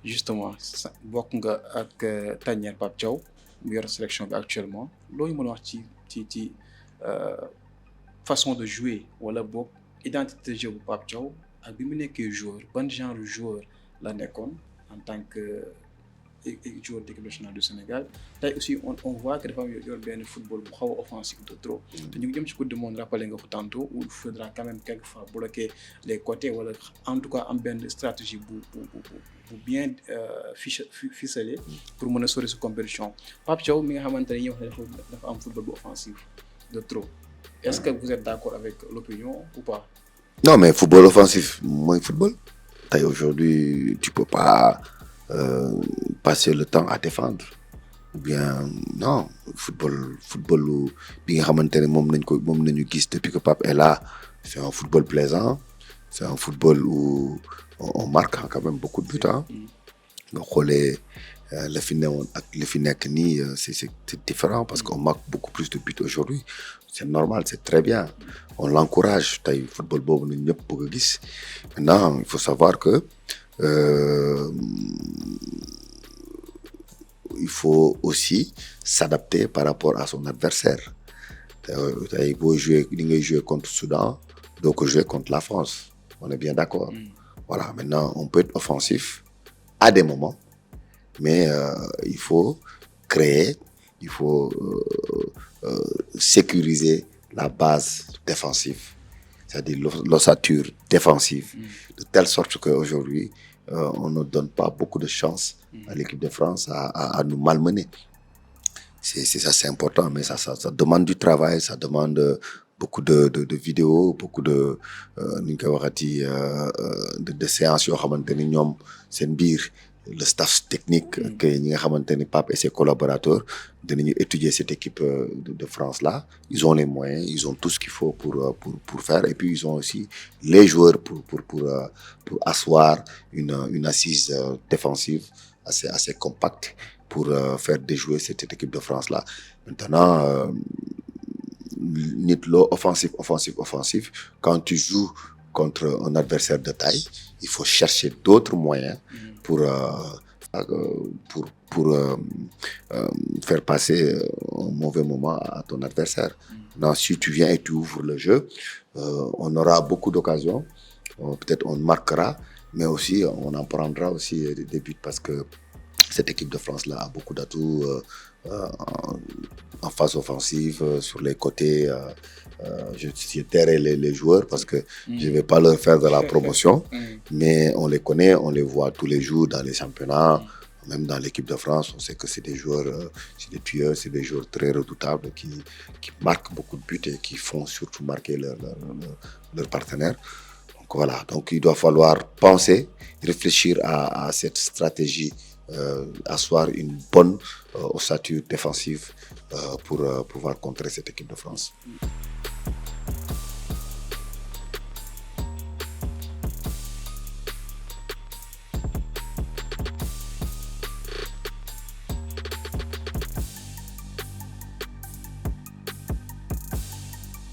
justement bokk nga ak Tanière Pape Thiaw mu yor sélection bi actuellement loolu mën a wax ci façon de jouer wala boog identité de jeu bu Pape Thiaw ak bi mu nekkee joueur ban genre joueur la nekkoon en tant que joueur d'équipe nationale du Sénégal tey aussi on voit que dafa am yor benn football bu xaw a offensif de trop te ñu ngi jëm ci coupe du monde rappelé nga ko tantôt où il faudra quand même quelquefois bloquer les côtés wala en tout cas am benn stratégie bu bien ficelé pour mën a sori si compétition Pape Thiaw mi nga xamante ne ñuy wax ne dafa am football bu offensif de trop est-ce que vous êtes d'accord avec l'opinion ou pas? Non, mais football offensif, moins football. Aujourd'hui, tu peux pas passer le temps à défendre. Ou bien, non, football bi nga xamante ne moom nañu gis depuis que Pape est là, c'est un football plaisant, c'est un football où on marque quand même beaucoup de buts. nga xoolee la fi newoon ak li fi nekk nii c'est différent parce qu'on marque beaucoup plus de buts aujourd'hui. C'est normal, c'est très bien. On l'encourage. Tey football boobu nañ ñëpp bëgg a gis. Maintenant, il faut savoir que il faut aussi s'adapter par rapport à son adversaire. Tey boo jouer li ngay jouer contre Soudan doo ko jouer contre la France. On est bien d'accord. Voilà, maintenant on peut être offensif à des moments, mais il faut créer, il faut sécuriser la base défensive, c'est-à-dire l'ossature défensive, de telle sorte qu'aujourd'hui, on ne donne pas beaucoup de chance à l'équipe de France à nous malmener. C'est ça, c'est important, mais ça demande du travail, ça demande beaucoup de vidéos, beaucoup de séances yoo xamante ni ñoom seen biir le staff technique que ñi nga xamante ni Pape et ses collaborateurs dinañu étudier cette équipe de France là. Ils ont les moyens, ils ont tout ce qu'il faut pour faire, et puis ils ont aussi les joueurs pour asseoir une assise défensive assez compacte pour faire déjouer cette équipe de France là. Maintenant nit loo offensif, quand tu joues contre un adversaire de taille, il faut chercher d'autres moyens pour faire passer un mauvais moment à ton adversaire. Non, si tu viens et tu ouvres le jeu, on aura beaucoup d'occasions, peut-être on marquera, mais aussi on en prendra aussi des buts parce que cette équipe de France-là a beaucoup d'atouts en phase offensive, sur les côtés. Je tairai les joueurs parce que je ne vais pas leur faire de la promotion, mais on les connaît, on les voit tous les jours dans les championnats, même dans l'équipe de France. On sait que c'est des joueurs, c'est des tueurs, c'est des joueurs très redoutables qui marquent beaucoup de buts et qui font surtout marquer leurs partenaires. Donc voilà, donc il doit falloir penser, réfléchir à cette stratégie, asseoir une bonne ossature défensive pour pouvoir contrer cette équipe de France.